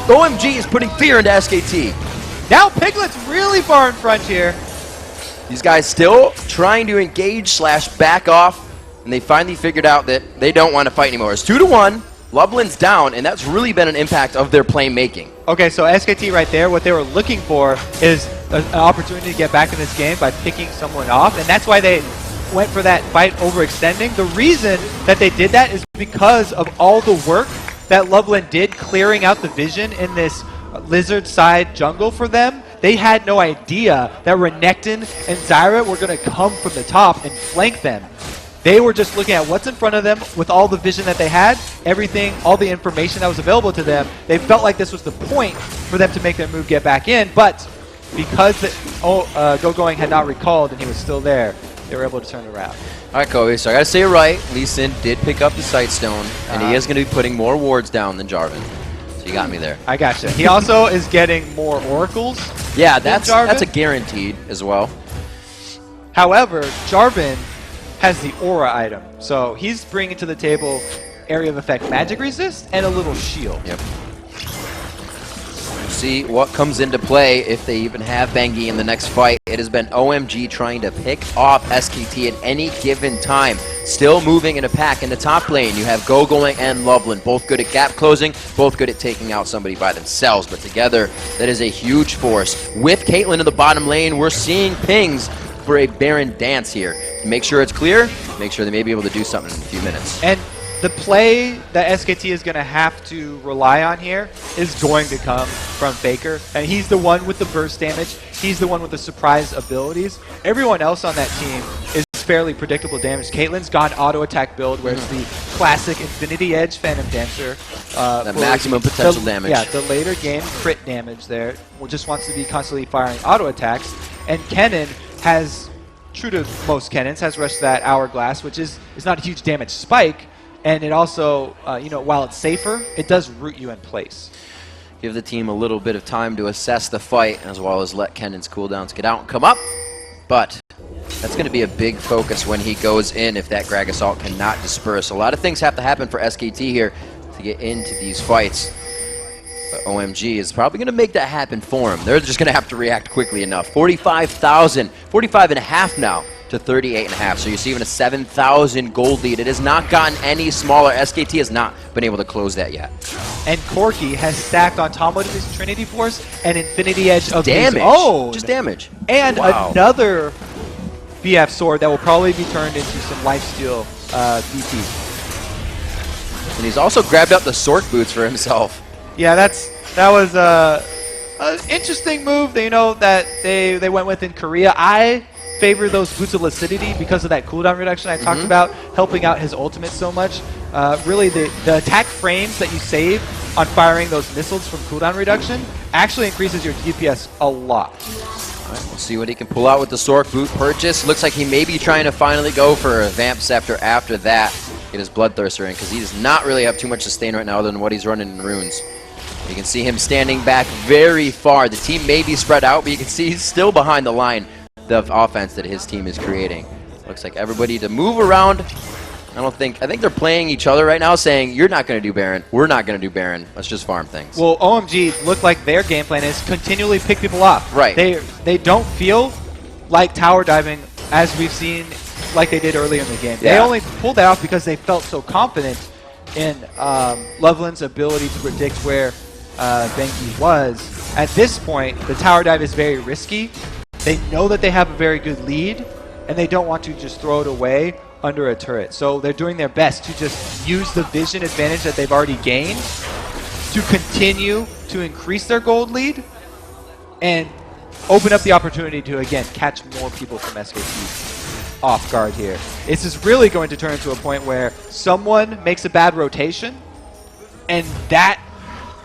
OMG is putting fear into SKT. Now Piglet's really far in front here. These guys still trying to engage slash back off, and they finally figured out that they don't want to fight anymore. It's 2-1. Loveland's down, and that's really been an impact of their playmaking. Okay, so SKT right there, what they were looking for is an opportunity to get back in this game by picking someone off, and that's why they went for that fight overextending. The reason that they did that is because of all the work that Loveland did clearing out the vision in this lizard side jungle for them. They had no idea that Renekton and Zyra were going to come from the top and flank them. They were just looking at what's in front of them with all the vision that they had, everything, all the information that was available to them. They felt like this was the point for them to make their move, get back in, but because Go-Going had not recalled and he was still there, they were able to turn it around. All right, Kobe, so I got to say it right. Lee Sin did pick up the Sightstone, and he is going to be putting more wards down than Jarvan. So you got me there. I gotcha. He also is getting more oracles. Yeah, that's a guaranteed as well. However, Jarvan has the aura item, so he's bringing to the table area of effect magic resist and a little shield. Yep. We'll see what comes into play if they even have Bengi in the next fight. It has been OMG trying to pick off SKT at any given time. Still moving in a pack in the top lane. You have Go-Going and Loveland, both good at gap closing, both good at taking out somebody by themselves. But together, that is a huge force. With Caitlyn in the bottom lane, we're seeing pings for a Baron dance here. Make sure it's clear, make sure they may be able to do something in a few minutes. And the play that SKT is going to have to rely on here is going to come from Faker. And he's the one with the burst damage. He's the one with the surprise abilities. Everyone else on that team is fairly predictable damage. Caitlyn's gone auto attack build where it's the classic Infinity Edge Phantom Dancer. That maximum potential damage. Yeah, the later game crit damage there. Just wants to be constantly firing auto attacks. And Kennen has, true to most Kennens, has rushed that Hourglass, which is not a huge damage spike. And it also, you know, while it's safer, it does root you in place. Give the team a little bit of time to assess the fight, as well as let Kennen's cooldowns get out and come up. But that's going to be a big focus when he goes in if that Grag Assault cannot disperse. A lot of things have to happen for SKT here to get into these fights. But OMG is probably going to make that happen for him. They're just going to have to react quickly enough. 45,000, 45.5 now to 38.5. So you see even a 7,000 gold lead. It has not gotten any smaller. SKT has not been able to close that yet. And Corki has stacked on top of his Trinity Force and Infinity Edge of damage. his own. Just damage. And another BF sword that will probably be turned into some lifesteal DP. And he's also grabbed up the Sork boots for himself. Yeah, that was an interesting move that, you know, that they went with in Korea. I favor those boots of lucidity because of that cooldown reduction I talked about, helping out his ultimate so much. Really, the attack frames that you save on firing those missiles from cooldown reduction actually increases your DPS a lot. All right, we'll see what he can pull out with the Sork boot purchase. Looks like he may be trying to finally go for a Vamp Scepter after that. Get his Bloodthirster in, because he does not really have too much sustain right now other than what he's running in runes. You can see him standing back very far. The team may be spread out, but you can see he's still behind the line of offense that his team is creating. Looks like everybody to move around. I think they're playing each other right now, saying, you're not going to do Baron, we're not going to do Baron, let's just farm things. Well, OMG look like their game plan is continually pick people off. Right. They don't feel like tower diving as we've seen like they did earlier in the game. Yeah. They only pulled that off because they felt so confident in Loveland's ability to predict where Bengi was. At this point, the tower dive is very risky. They know that they have a very good lead, and they don't want to just throw it away under a turret. So they're doing their best to just use the vision advantage that they've already gained to continue to increase their gold lead and open up the opportunity to, again, catch more people from SKT off guard here. This is really going to turn into a point where someone makes a bad rotation, and that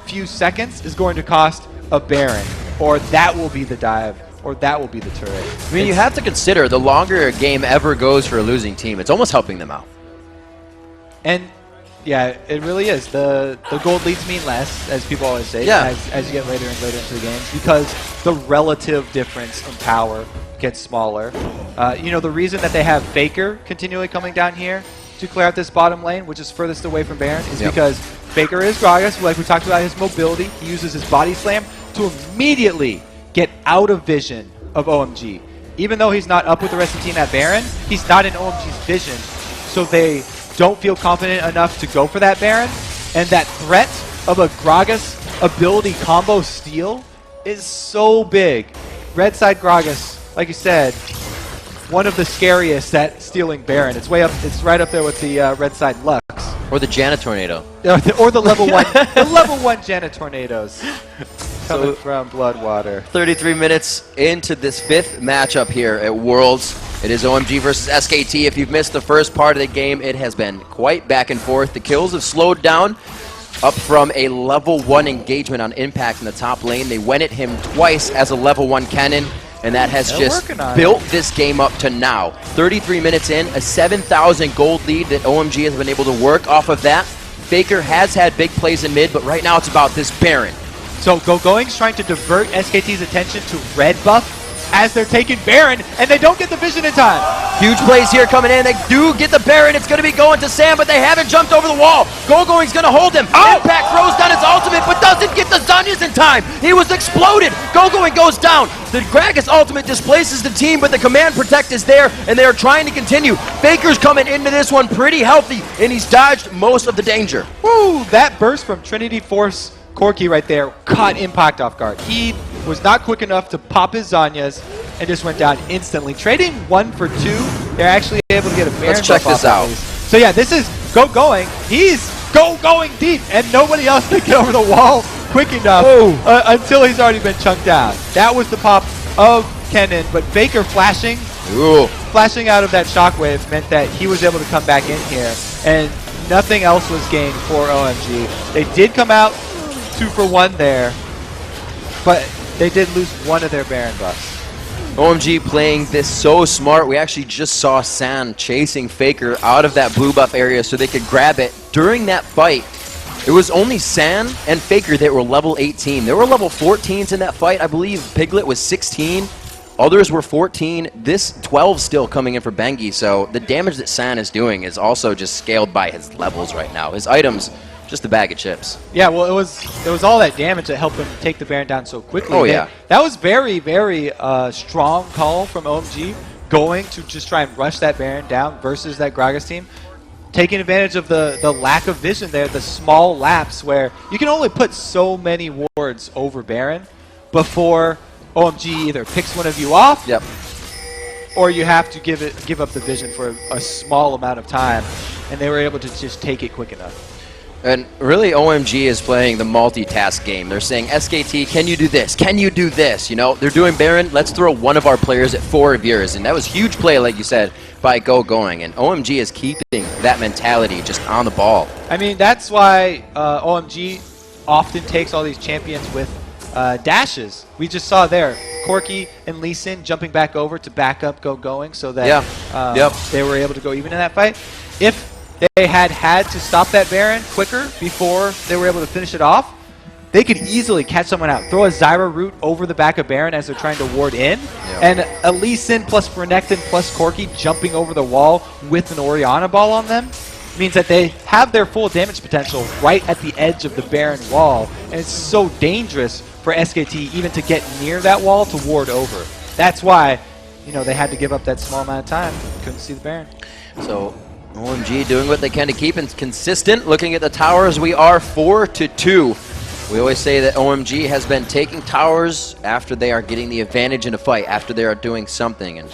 few seconds is going to cost a Baron, or that will be the dive, or that will be the turret. I mean, you have to consider the longer a game ever goes for a losing team, it's almost helping them out. And yeah, it really is. The gold leads mean less, as people always say, as you get later and later into the games, because the relative difference in power gets smaller. You know, the reason that they have Faker continually coming down here to clear out this bottom lane, which is furthest away from Baron, is because Faker is Gragas, like we talked about his mobility. He uses his body slam to immediately get out of vision of OMG. even though he's not up with the rest of the team at Baron, he's not in OMG's vision. So they don't feel confident enough to go for that Baron. And that threat of a Gragas ability combo steal is so big. Red side Gragas, like you said, one of the scariest at stealing Baron. It's right up there with the red side Lux. Or the Janet Tornado. Or the level 1 the level 1 Janet Tornadoes coming from Bloodwater. 33 minutes into this 5th matchup here at Worlds. It is OMG versus SKT. If you've missed the first part of the game, it has been quite back and forth. The kills have slowed down up from a level 1 engagement on Impact in the top lane. They went at him twice as a level 1 cannon, and that has just built this game up to now. 33 minutes in, a 7,000 gold lead that OMG has been able to work off of that. Faker has had big plays in mid, but right now it's about this Baron. So Going's trying to divert SKT's attention to red buff as they're taking Baron, and they don't get the vision in time. Huge plays here coming in. They do get the Baron. It's going to be going to Sam, but they haven't jumped over the wall. Going's going to hold him. Impact throws down his ultimate, but doesn't get the Zanyas in time. He was exploded. Going goes down. The Gragas ultimate displaces the team, but the command protect is there, and they are trying to continue. Faker's coming into this one pretty healthy, and he's dodged most of the danger. Woo! That burst from Trinity Force Corki right there caught Impact off guard. He was not quick enough to pop his Zanyas and just went down instantly. Trading 1 for 2, they're actually able to get a Baron. Let's check this out. So yeah, this is Going. He's going deep, and nobody else can get over the wall quick enough until he's already been chunked down. That was the pop of Kennen, but Faker flashing out of that shockwave meant that he was able to come back in here, and nothing else was gained for OMG. They did come out 2 for 1 there, but they did lose one of their Baron buffs. OMG playing this so smart. We actually just saw San chasing Faker out of that blue buff area so they could grab it. During that fight, it was only San and Faker that were level 18. There were level 14s in that fight. I believe Piglet was 16. Others were 14. This 12 still coming in for Bengi. So the damage that San is doing is also just scaled by his levels right now. His items, just a bag of chips. Yeah, well, it was all that damage that helped him take the Baron down so quickly. Oh, yeah. That was very, very strong call from OMG, going to just try and rush that Baron down versus that Gragas team. Taking advantage of the lack of vision there, the small lapse where you can only put so many wards over Baron before OMG either picks one of you off, or you have to give up the vision for a small amount of time, and they were able to just take it quick enough. And really, OMG is playing the multitask game. They're saying, SKT, can you do this? Can you do this? You know, they're doing Baron. Let's throw one of our players at 4 of yours. And that was huge play, like you said, by Going. And OMG is keeping that mentality just on the ball. I mean, that's why OMG often takes all these champions with dashes. We just saw there, Corki and Lee Sin jumping back over to back up Going so that they were able to go even in that fight. If they had to stop that Baron quicker before they were able to finish it off, they could easily catch someone out. Throw a Zyra root over the back of Baron as they're trying to ward in, and a Lee Sin plus Renekton plus Corki jumping over the wall with an Orianna ball on them means that they have their full damage potential right at the edge of the Baron wall, and it's so dangerous for SKT even to get near that wall to ward over. That's why, you know, they had to give up that small amount of time. Couldn't see the Baron. So OMG doing what they can to keep it consistent. Looking at the towers, we are 4-2. We always say that OMG has been taking towers after they are getting the advantage in a fight, after they are doing something, and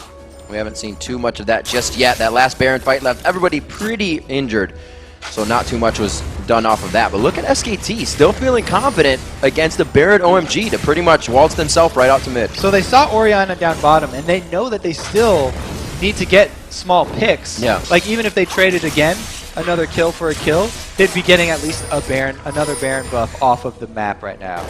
we haven't seen too much of that just yet. That last Baron fight left everybody pretty injured, so not too much was done off of that. But look at SKT, still feeling confident against the Baron OMG to pretty much waltz themselves right out to mid. So they saw Orianna down bottom, and they know that they still need to get small picks. Yeah. Like, even if they traded again, another kill for a kill, they'd be getting at least a Baron, another Baron buff off of the map right now.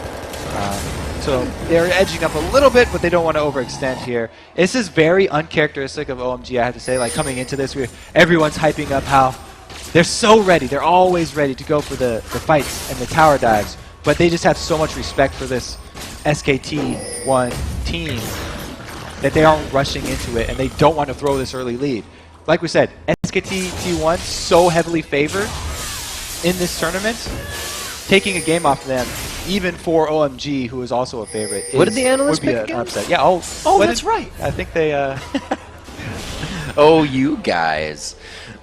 So they're edging up a little bit, but they don't want to overextend here. This is very uncharacteristic of OMG, I have to say. Like, coming into this, everyone's hyping up how they're so ready. They're always ready to go for the fights and the tower dives, but they just have so much respect for this SKT1 team that they aren't rushing into it, and they don't want to throw this early lead. Like we said, SKT T1 so heavily favored in this tournament. Taking a game off of them even for OMG, who is also a favorite. What did the analysts would be pick an again? upset. Yeah. Oh, what that's right. I think they. Oh, you guys.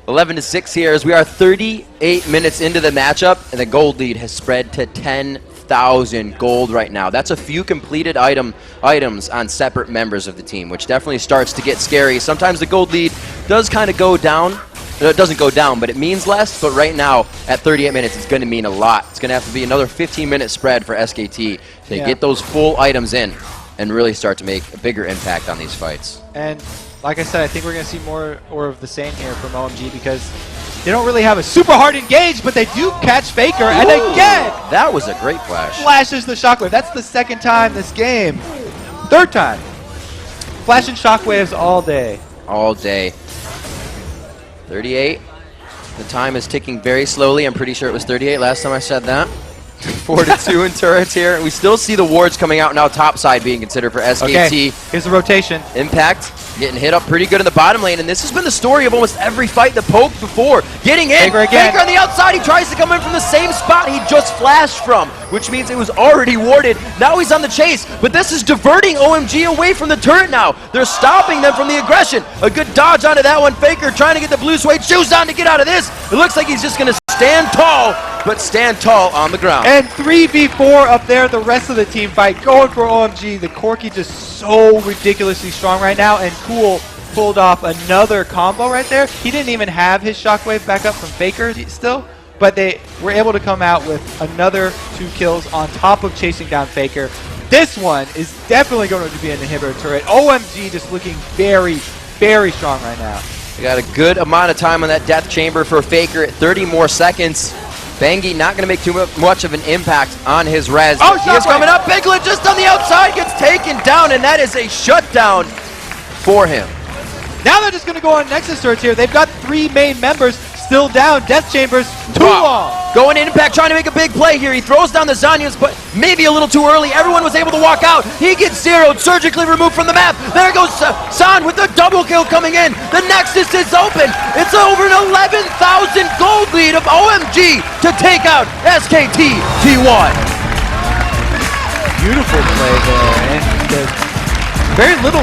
11-6 here as we are 38 minutes into the matchup, and the gold lead has spread to 10,000 gold right now. That's a few completed items on separate members of the team, which definitely starts to get scary. Sometimes the gold lead does kind of go down. It doesn't go down, but it means less. But right now, at 38 minutes, it's going to mean a lot. It's going to have to be another 15-minute spread for SKT to get those full items in and really start to make a bigger impact on these fights. And like I said, I think we're going to see more of the same here from OMG because they don't really have a super hard engage, but they do catch Faker. And again, that was a great flash. Flashes the shockwave. That's the second time this game. Third time. Flashing shockwaves all day. All day. 38. The time is ticking very slowly. I'm pretty sure it was 38 last time I said that. 4-2 in turrets here. We still see the wards coming out now, top side being considered for SKT. Okay, here's the rotation. Impact getting hit up pretty good in the bottom lane, and this has been the story of almost every fight the Poke before. Getting in, Faker again. Faker on the outside, he tries to come in from the same spot he just flashed from, which means it was already warded. Now he's on the chase, but this is diverting OMG away from the turret now. They're stopping them from the aggression. A good dodge onto that one. Faker trying to get the blue suede shoes on to get out of this. It looks like he's just going to stand tall, but stand tall on the ground. And 3v4 up there, the rest of the team fight going for OMG. The Corki just so ridiculously strong right now, and Cool pulled off another combo right there. He didn't even have his shockwave back up from Faker still, but they were able to come out with another 2 kills on top of chasing down Faker. This one is definitely going to be an inhibitor turret. OMG just looking very, very strong right now. We got a good amount of time on that death chamber for Faker at 30 more seconds. Bangi not going to make too much of an impact on his res. Oh, he is coming up. Piglet just on the outside gets taken down, and that is a shutdown for him. Now they're just going to go on Nexus turrets here. They've got 3 main members still down. Death chambers too long. Going in Impact, trying to make a big play here. He throws down the Zanyas, but maybe a little too early. Everyone was able to walk out. He gets zeroed, surgically removed from the map. There goes San with the double kill coming in. The Nexus is open. It's over an 11,000 gold lead of OMG to take out SKT T1. Beautiful play there, and there's very little